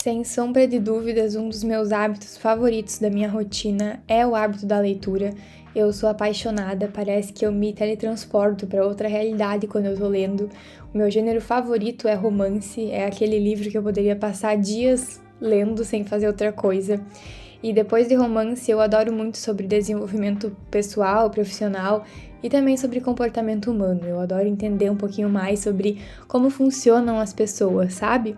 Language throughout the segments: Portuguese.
Sem sombra de dúvidas, um dos meus hábitos favoritos da minha rotina é o hábito da leitura. Eu sou apaixonada, parece que eu me teletransporto para outra realidade quando eu tô lendo. O meu gênero favorito é romance, é aquele livro que eu poderia passar dias lendo sem fazer outra coisa. E depois de romance, eu adoro muito sobre desenvolvimento pessoal, profissional e também sobre comportamento humano. Eu adoro entender um pouquinho mais sobre como funcionam as pessoas, sabe?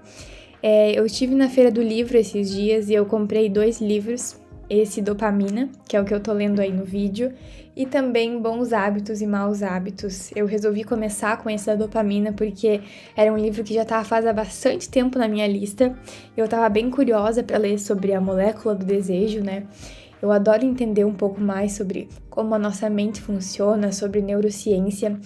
Eu estive na Feira do Livro esses dias e eu comprei 2 livros, esse Dopamina, que é o que eu tô lendo aí no vídeo, e também Bons Hábitos e Maus Hábitos. Eu resolvi começar com esse da Dopamina porque era um livro que já estava faz bastante tempo na minha lista. Eu estava bem curiosa para ler sobre a molécula do desejo, né? Eu adoro entender um pouco mais sobre como a nossa mente funciona, sobre neurociência,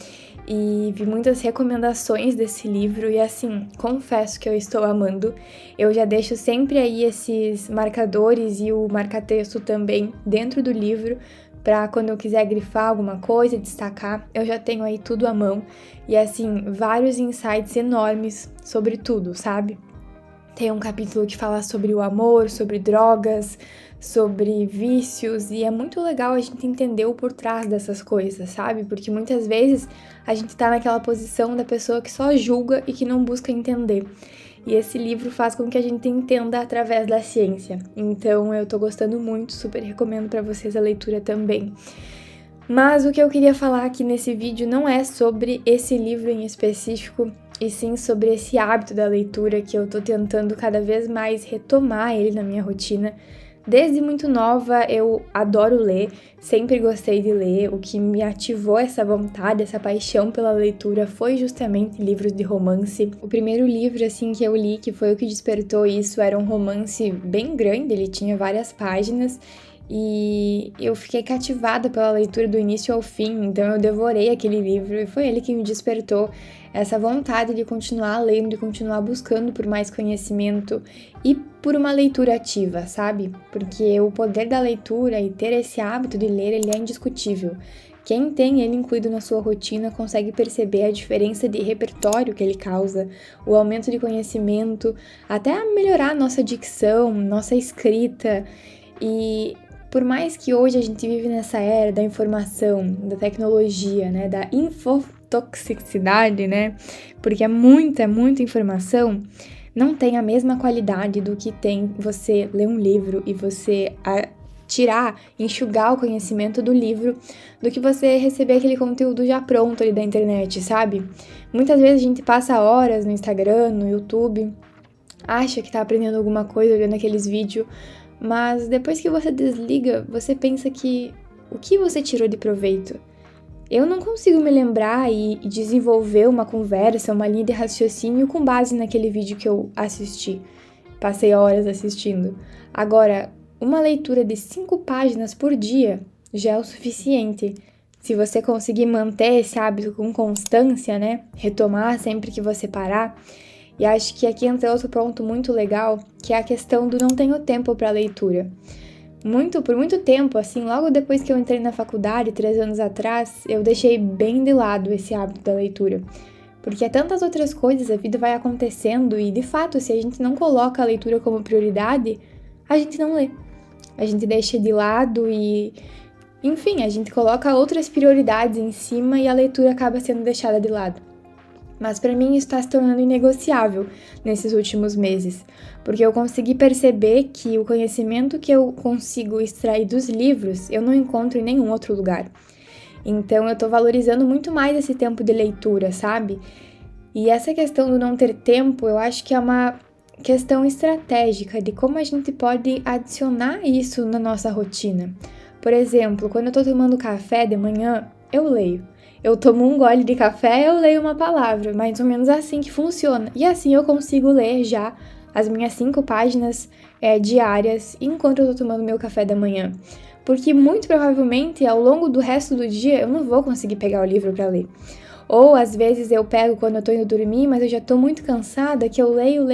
e vi muitas recomendações desse livro e assim, confesso que eu estou amando. Eu já deixo sempre aí esses marcadores e o marca-texto também dentro do livro para quando eu quiser grifar alguma coisa, destacar, eu já tenho aí tudo à mão e assim, vários insights enormes sobre tudo, sabe? Tem um capítulo que fala sobre o amor, sobre drogas, sobre vícios, e é muito legal a gente entender o por trás dessas coisas, sabe? Porque muitas vezes a gente tá naquela posição da pessoa que só julga e que não busca entender. E esse livro faz com que a gente entenda através da ciência. Então eu tô gostando muito, super recomendo pra vocês a leitura também. Mas o que eu queria falar aqui nesse vídeo não é sobre esse livro em específico, e sim sobre esse hábito da leitura que eu tô tentando cada vez mais retomar ele na minha rotina. Desde muito nova eu adoro ler, sempre gostei de ler. O que me ativou essa vontade, essa paixão pela leitura foi justamente livros de romance. O primeiro livro assim que eu li, que foi o que despertou isso, era um romance bem grande, ele tinha várias páginas. E eu fiquei cativada pela leitura do início ao fim, então eu devorei aquele livro e foi ele que me despertou essa vontade de continuar lendo e continuar buscando por mais conhecimento e por uma leitura ativa, sabe? Porque o poder da leitura e ter esse hábito de ler, ele é indiscutível. Quem tem ele incluído na sua rotina consegue perceber a diferença de repertório que ele causa, o aumento de conhecimento, até melhorar nossa dicção, nossa escrita. E por mais que hoje a gente vive nessa era da informação, da tecnologia, né, da infotoxicidade, né, porque é muita informação, não tem a mesma qualidade do que tem você ler um livro e você enxugar o conhecimento do livro, do que você receber aquele conteúdo já pronto ali da internet, sabe? Muitas vezes a gente passa horas no Instagram, no YouTube, acha que tá aprendendo alguma coisa olhando aqueles vídeos, mas depois que você desliga, você pensa que o que você tirou de proveito? Eu não consigo me lembrar e desenvolver uma conversa, uma linha de raciocínio com base naquele vídeo que eu assisti. Passei horas assistindo. Agora, uma leitura de 5 páginas por dia já é o suficiente. Se você conseguir manter esse hábito com constância, né? Retomar sempre que você parar. E acho que aqui entra outro ponto muito legal, que é a questão do não tenho tempo para leitura. Por muito tempo, assim, logo depois que eu entrei na faculdade, 3 anos atrás, eu deixei bem de lado esse hábito da leitura. Porque tantas outras coisas, a vida vai acontecendo e, de fato, se a gente não coloca a leitura como prioridade, a gente não lê. A gente deixa de lado e, enfim, a gente coloca outras prioridades em cima e a leitura acaba sendo deixada de lado. Mas para mim isso está se tornando inegociável nesses últimos meses, porque eu consegui perceber que o conhecimento que eu consigo extrair dos livros eu não encontro em nenhum outro lugar. Então eu tô valorizando muito mais esse tempo de leitura, sabe? E essa questão do não ter tempo, eu acho que é uma questão estratégica de como a gente pode adicionar isso na nossa rotina. Por exemplo, quando eu tô tomando café de manhã, eu leio. Eu tomo um gole de café, eu leio uma palavra, mais ou menos assim que funciona. E assim eu consigo ler já as minhas 5 páginas diárias enquanto eu tô tomando meu café da manhã. Porque muito provavelmente ao longo do resto do dia eu não vou conseguir pegar o livro para ler. Ou às vezes eu pego quando eu tô indo dormir, mas eu já tô muito cansada que eu leio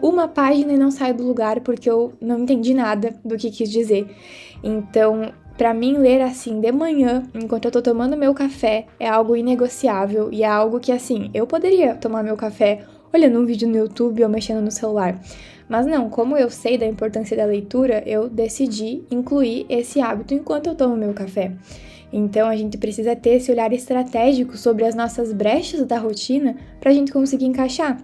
uma página e não saio do lugar porque eu não entendi nada do que quis dizer. Então, pra mim, ler assim de manhã, enquanto eu tô tomando meu café, é algo inegociável e é algo que, assim, eu poderia tomar meu café olhando um vídeo no YouTube ou mexendo no celular. Mas não, como eu sei da importância da leitura, eu decidi incluir esse hábito enquanto eu tomo meu café. Então a gente precisa ter esse olhar estratégico sobre as nossas brechas da rotina para a gente conseguir encaixar.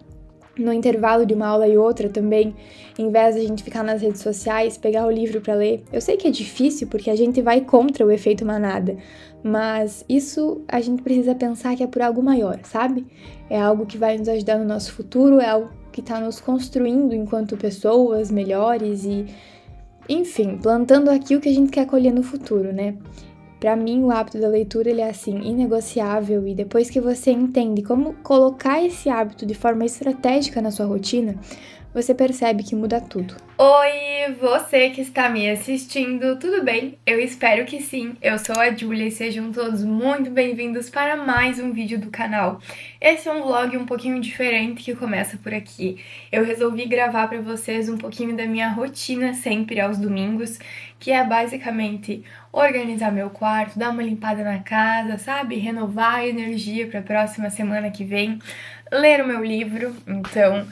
No intervalo de uma aula e outra também, em vez de a gente ficar nas redes sociais, pegar o livro para ler. Eu sei que é difícil porque a gente vai contra o efeito manada, mas isso a gente precisa pensar que é por algo maior, sabe? É algo que vai nos ajudar no nosso futuro, é algo que está nos construindo enquanto pessoas melhores e, enfim, plantando aqui o que a gente quer colher no futuro, né? Para mim, o hábito da leitura ele é assim inegociável e depois que você entende como colocar esse hábito de forma estratégica na sua rotina, você percebe que muda tudo. Oi, você que está me assistindo, tudo bem? Eu espero que sim. Eu sou a Júlia e sejam todos muito bem-vindos para mais um vídeo do canal. Esse é um vlog um pouquinho diferente que começa por aqui. Eu resolvi gravar para vocês um pouquinho da minha rotina sempre aos domingos, que é basicamente organizar meu quarto, dar uma limpada na casa, sabe? Renovar a energia para a próxima semana que vem, ler o meu livro. Então,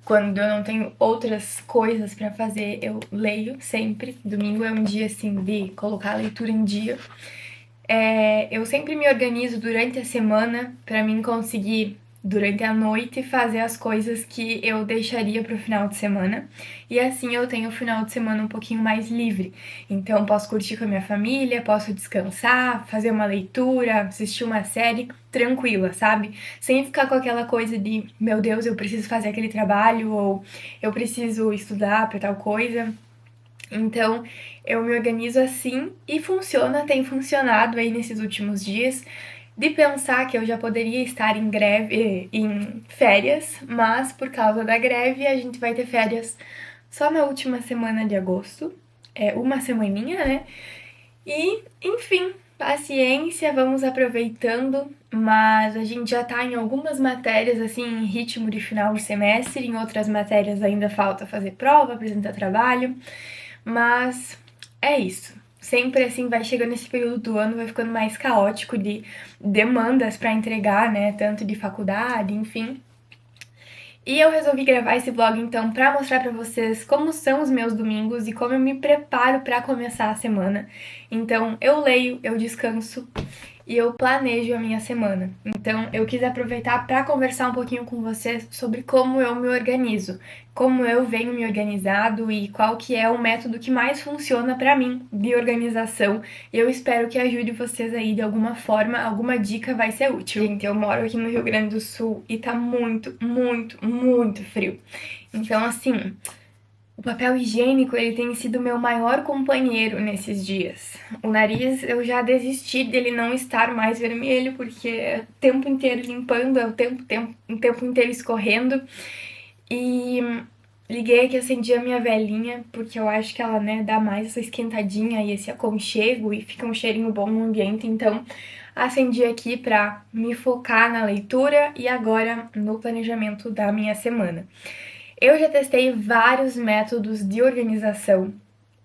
quando eu não tenho outras coisas pra fazer, eu leio sempre. Domingo é um dia, assim, de colocar a leitura em dia. Eu sempre me organizo durante a semana pra mim conseguir, durante a noite, fazer as coisas que eu deixaria pro final de semana. E assim eu tenho o final de semana um pouquinho mais livre. Então posso curtir com a minha família, posso descansar, fazer uma leitura, assistir uma série tranquila, sabe? Sem ficar com aquela coisa de, meu Deus, eu preciso fazer aquele trabalho ou eu preciso estudar pra tal coisa. Então, eu me organizo assim e funciona, tem funcionado aí nesses últimos dias, de pensar que eu já poderia estar em greve, em férias, mas por causa da greve a gente vai ter férias só na última semana de agosto, uma semaninha, né? E, enfim, paciência, vamos aproveitando, mas a gente já tá em algumas matérias, assim, em ritmo de final de semestre, em outras matérias ainda falta fazer prova, apresentar trabalho, mas é isso. Sempre assim vai chegando esse período do ano, vai ficando mais caótico de demandas para entregar, né? Tanto de faculdade, enfim. E eu resolvi gravar esse vlog então para mostrar para vocês como são os meus domingos e como eu me preparo para começar a semana. Então, eu leio, eu descanso e eu planejo a minha semana. Então, eu quis aproveitar para conversar um pouquinho com vocês sobre como eu me organizo, como eu venho me organizado e qual que é o método que mais funciona para mim de organização. E eu espero que ajude vocês aí de alguma forma, alguma dica vai ser útil. Gente, eu moro aqui no Rio Grande do Sul e tá muito, muito, muito frio. Então, assim, o papel higiênico, ele tem sido meu maior companheiro nesses dias. O nariz, eu já desisti dele não estar mais vermelho, porque é o tempo inteiro limpando, é o tempo inteiro escorrendo. E liguei aqui, acendi a minha velhinha, porque eu acho que ela, né, dá mais essa esquentadinha e esse aconchego e fica um cheirinho bom no ambiente. Então, acendi aqui pra me focar na leitura e agora no planejamento da minha semana. Eu já testei vários métodos de organização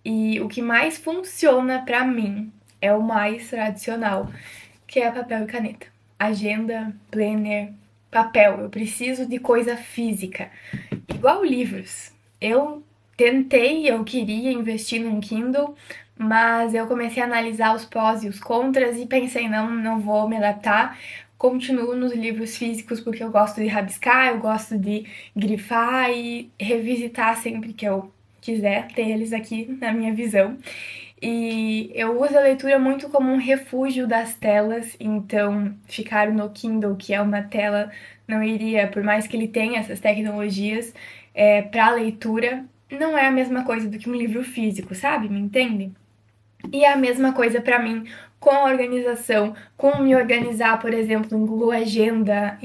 e o que mais funciona pra mim é o mais tradicional, que é papel e caneta. Agenda, planner, papel. Eu preciso de coisa física, igual livros. Eu tentei, eu queria investir num Kindle, mas eu comecei a analisar os prós e os contras e pensei, não vou me adaptar. Continuo nos livros físicos porque eu gosto de rabiscar, eu gosto de grifar e revisitar sempre que eu quiser ter eles aqui na minha visão. E eu uso a leitura muito como um refúgio das telas, então ficar no Kindle, que é uma tela, não iria, por mais que ele tenha essas tecnologias, para leitura, não é a mesma coisa do que um livro físico, sabe? Me entende? E é a mesma coisa para mim com a organização, com me organizar, por exemplo, em Google Agenda,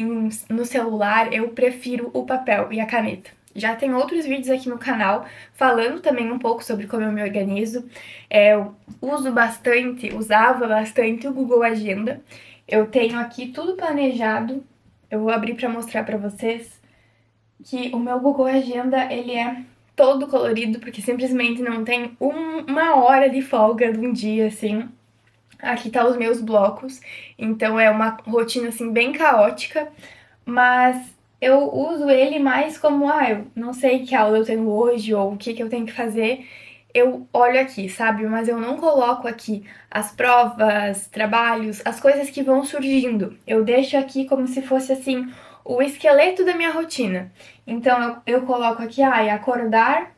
no celular, eu prefiro o papel e a caneta. Já tem outros vídeos aqui no canal falando também um pouco sobre como eu me organizo. Eu usava bastante o Google Agenda. Eu tenho aqui tudo planejado. Eu vou abrir para mostrar para vocês que o meu Google Agenda, ele é todo colorido, porque simplesmente não tem uma hora de folga de um dia, assim. Aqui tá os meus blocos, então é uma rotina, assim, bem caótica, mas Eu uso ele mais como, eu não sei que aula eu tenho hoje ou o que que eu tenho que fazer. Eu olho aqui, sabe? Mas eu não coloco aqui as provas, trabalhos, as coisas que vão surgindo. Eu deixo aqui como se fosse assim o esqueleto da minha rotina. Então eu coloco aqui, acordar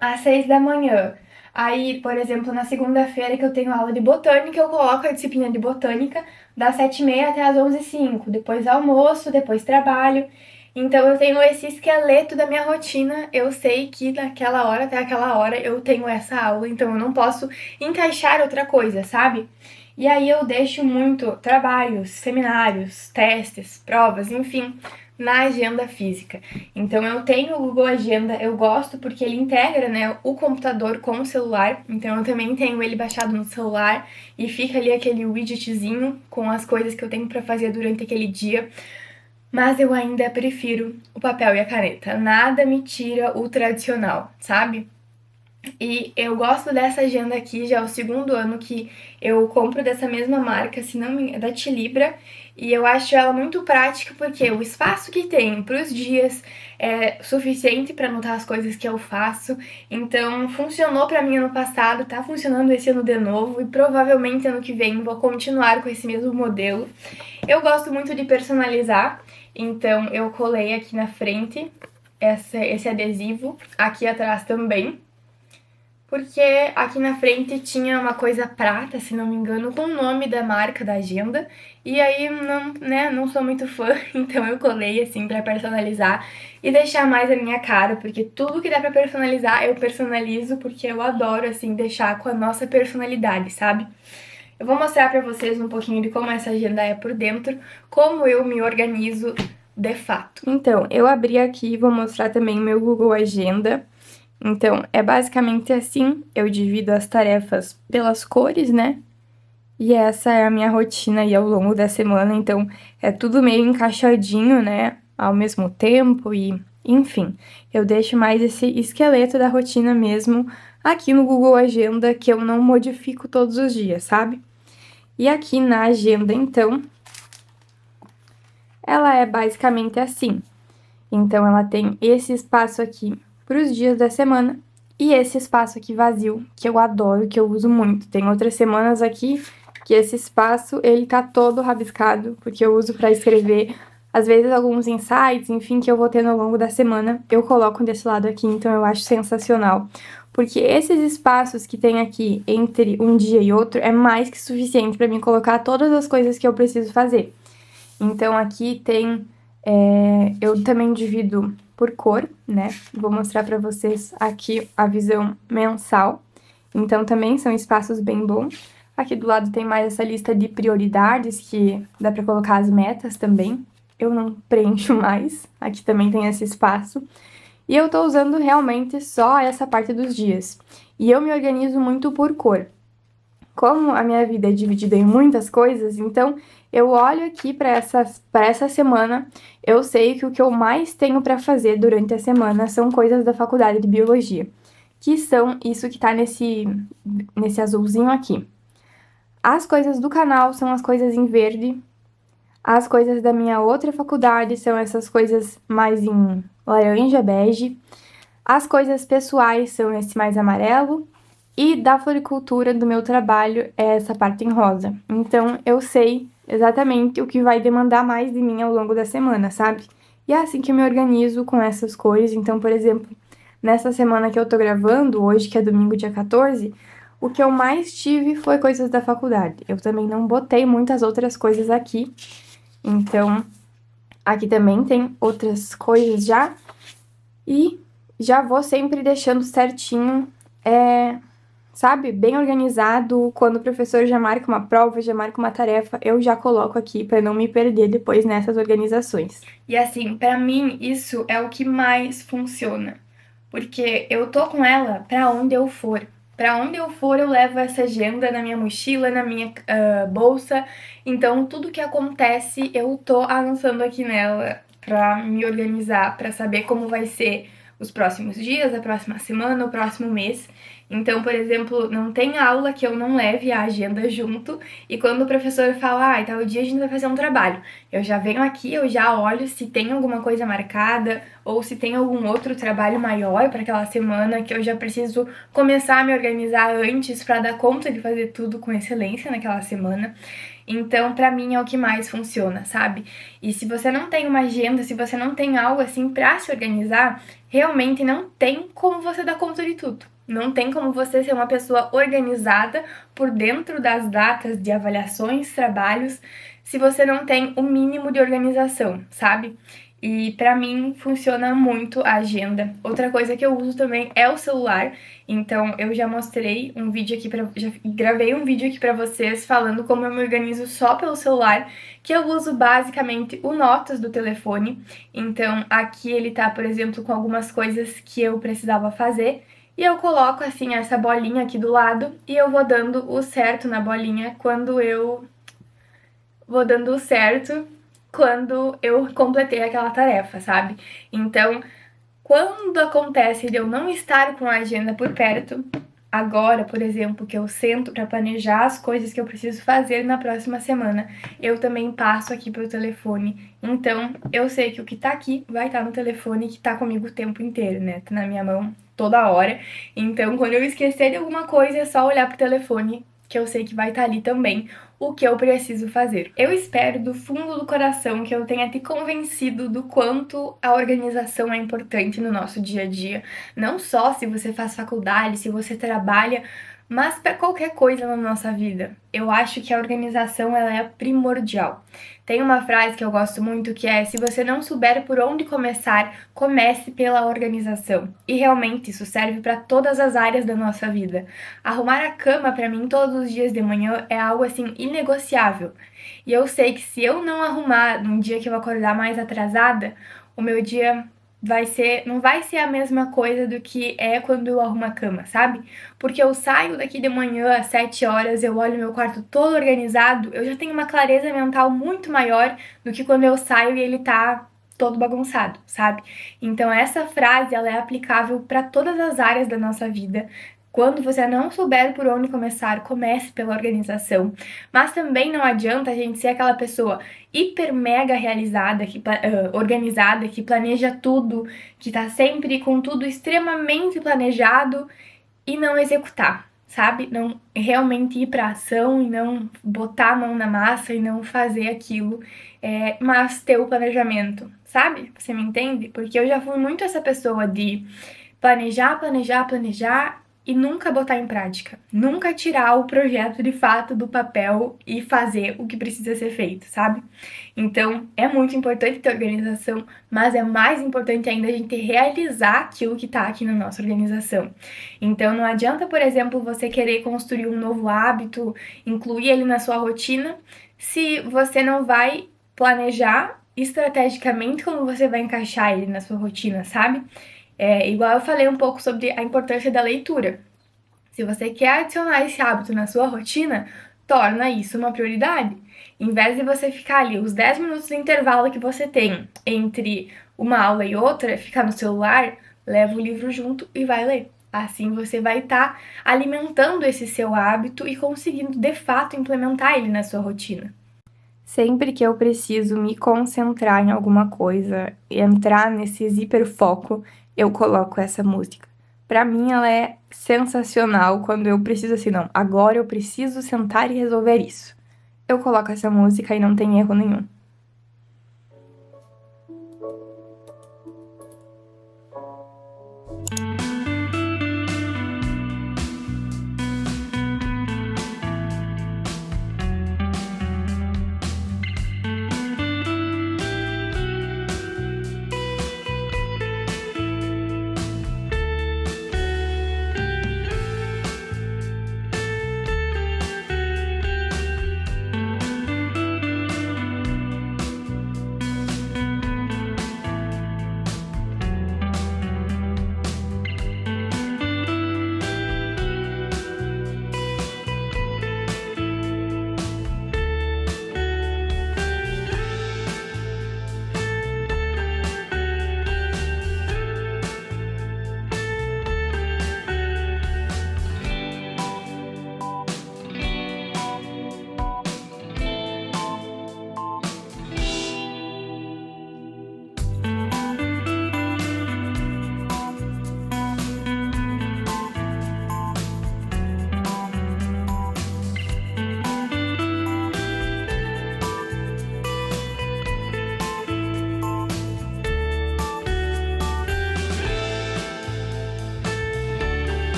às 6 da manhã. Aí, por exemplo, na segunda-feira que eu tenho aula de botânica, eu coloco a disciplina de botânica das 7h30 até as 11h05. Depois almoço, depois trabalho. Então eu tenho esse esqueleto da minha rotina. Eu sei que daquela hora até aquela hora eu tenho essa aula, então eu não posso encaixar outra coisa, sabe? E aí eu deixo muito trabalhos, seminários, testes, provas, enfim, na agenda física. Então eu tenho o Google Agenda, eu gosto porque ele integra, né, o computador com o celular. Então eu também tenho ele baixado no celular e fica ali aquele widgetzinho com as coisas que eu tenho para fazer durante aquele dia. Mas eu ainda prefiro o papel e a caneta. Nada me tira o tradicional, sabe? E eu gosto dessa agenda aqui, já é o segundo ano que eu compro dessa mesma marca, se não me engano, da Tilibra, e eu acho ela muito prática porque o espaço que tem para os dias é suficiente para anotar as coisas que eu faço. Então, funcionou para mim ano passado, tá funcionando esse ano de novo e provavelmente ano que vem vou continuar com esse mesmo modelo. Eu gosto muito de personalizar, então eu colei aqui na frente esse adesivo, aqui atrás também. Porque aqui na frente tinha uma coisa prata, se não me engano, com o nome da marca da agenda. E aí não sou muito fã, então eu colei assim pra personalizar e deixar mais a minha cara, porque tudo que dá pra personalizar eu personalizo, porque eu adoro assim deixar com a nossa personalidade, sabe? Eu vou mostrar pra vocês um pouquinho de como essa agenda é por dentro, como eu me organizo de fato. Então, eu abri aqui e vou mostrar também o meu Google Agenda. Então, é basicamente assim, eu divido as tarefas pelas cores, né? E essa é a minha rotina aí ao longo da semana, então é tudo meio encaixadinho, né? Ao mesmo tempo e, enfim, eu deixo mais esse esqueleto da rotina mesmo aqui no Google Agenda, que eu não modifico todos os dias, sabe? E aqui na agenda, então, ela é basicamente assim. Então, ela tem esse espaço aqui para os dias da semana e esse espaço aqui vazio, que eu adoro, que eu uso muito. Tem outras semanas aqui que esse espaço, ele tá todo rabiscado, porque eu uso para escrever, às vezes, alguns insights, enfim, que eu vou ter ao longo da semana, eu coloco desse lado aqui, então eu acho sensacional. Porque esses espaços que tem aqui entre um dia e outro é mais que suficiente para mim colocar todas as coisas que eu preciso fazer. Então, aqui tem... eu também divido por cor, né? Vou mostrar para vocês aqui a visão mensal. Então, também são espaços bem bons. Aqui do lado tem mais essa lista de prioridades, que dá para colocar as metas também. Eu não preencho mais. Aqui também tem esse espaço. E eu tô usando realmente só essa parte dos dias. E eu me organizo muito por cor. Como a minha vida é dividida em muitas coisas, então eu olho aqui para essa semana, eu sei que o que eu mais tenho para fazer durante a semana são coisas da faculdade de biologia, que são isso que tá nesse azulzinho aqui. As coisas do canal são as coisas em verde, as coisas da minha outra faculdade são essas coisas mais em laranja, bege, as coisas pessoais são esse mais amarelo, e da floricultura do meu trabalho é essa parte em rosa. Então, eu sei exatamente o que vai demandar mais de mim ao longo da semana, sabe? E é assim que eu me organizo com essas cores. Então, por exemplo, nessa semana que eu tô gravando, hoje, que é domingo, dia 14, o que eu mais tive foi coisas da faculdade. Eu também não botei muitas outras coisas aqui. Então, aqui também tem outras coisas já. E já vou sempre deixando certinho, sabe, bem organizado. Quando o professor já marca uma prova, já marca uma tarefa, eu já coloco aqui para não me perder depois nessas organizações. E assim, para mim isso é o que mais funciona, porque eu tô com ela para onde eu for. Para onde eu for, eu levo essa agenda na minha mochila, na minha bolsa. Então, tudo que acontece, eu tô anotando aqui nela para me organizar, para saber como vai ser os próximos dias, a próxima semana, o próximo mês. Então, por exemplo, não tem aula que eu não leve a agenda junto, e quando o professor fala, tal dia a gente vai fazer um trabalho, eu já venho aqui, eu já olho se tem alguma coisa marcada, ou se tem algum outro trabalho maior para aquela semana que eu já preciso começar a me organizar antes para dar conta de fazer tudo com excelência naquela semana. Então, pra mim é o que mais funciona, sabe? E se você não tem uma agenda, se você não tem algo assim pra se organizar, realmente não tem como você dar conta de tudo. Não tem como você ser uma pessoa organizada por dentro das datas de avaliações, trabalhos, se você não tem o mínimo de organização, sabe? E pra mim funciona muito a agenda. Outra coisa que eu uso também é o celular. Então eu já mostrei um vídeo aqui já gravei um vídeo aqui pra vocês falando como eu me organizo só pelo celular, que eu uso basicamente o Notas do telefone. Então aqui ele tá, por exemplo, com algumas coisas que eu precisava fazer. E eu coloco assim essa bolinha aqui do lado e eu vou dando o certo na bolinha quando eu vou dando o certo quando eu completei aquela tarefa, sabe? Então, quando acontece de eu não estar com a agenda por perto, agora, por exemplo, que eu sento para planejar as coisas que eu preciso fazer na próxima semana, eu também passo aqui pro telefone. Então, eu sei que o que tá aqui vai estar no telefone, que tá comigo o tempo inteiro, né? Tá na minha mão toda hora. Então, quando eu esquecer de alguma coisa, é só olhar pro telefone, que eu sei que vai estar ali também o que eu preciso fazer. Eu espero do fundo do coração que eu tenha te convencido do quanto a organização é importante no nosso dia a dia. Não só se você faz faculdade, se você trabalha, mas para qualquer coisa na nossa vida. Eu acho que a organização ela é primordial. Tem uma frase que eu gosto muito que é: se você não souber por onde começar, comece pela organização. E realmente isso serve para todas as áreas da nossa vida. Arrumar a cama para mim todos os dias de manhã é algo assim inegociável. E eu sei que se eu não arrumar num dia que eu acordar mais atrasada, o meu dia não vai ser a mesma coisa do que é quando eu arrumo a cama, sabe? Porque eu saio daqui de manhã às 7 horas, eu olho meu quarto todo organizado, eu já tenho uma clareza mental muito maior do que quando eu saio e ele tá todo bagunçado, sabe? Então essa frase ela é aplicável para todas as áreas da nossa vida. Quando você não souber por onde começar, comece pela organização. Mas também não adianta a gente ser aquela pessoa hiper mega realizada, organizada, que planeja tudo, que tá sempre com tudo extremamente planejado e não executar, sabe? Não realmente ir pra ação e não botar a mão na massa e não fazer aquilo, mas ter o planejamento, sabe? Você me entende? Porque eu já fui muito essa pessoa de planejar, planejar, planejar e nunca botar em prática. Nunca tirar o projeto de fato do papel e fazer o que precisa ser feito, sabe? Então, é muito importante ter organização, mas é mais importante ainda a gente realizar aquilo que tá aqui na nossa organização. Então, não adianta, por exemplo, você querer construir um novo hábito, incluir ele na sua rotina, se você não vai planejar estrategicamente como você vai encaixar ele na sua rotina, sabe? Igual eu falei um pouco sobre a importância da leitura. Se você quer adicionar esse hábito na sua rotina, torna isso uma prioridade. Em vez de você ficar ali os 10 minutos de intervalo que você tem entre uma aula e outra, ficar no celular, leva o livro junto e vai ler. Assim você vai estar alimentando esse seu hábito e conseguindo de fato implementar ele na sua rotina. Sempre que eu preciso me concentrar em alguma coisa, entrar nesses hiperfoco, eu coloco essa música. Pra mim, ela é sensacional quando eu preciso assim, não, agora eu preciso sentar e resolver isso. Eu coloco essa música e não tem erro nenhum.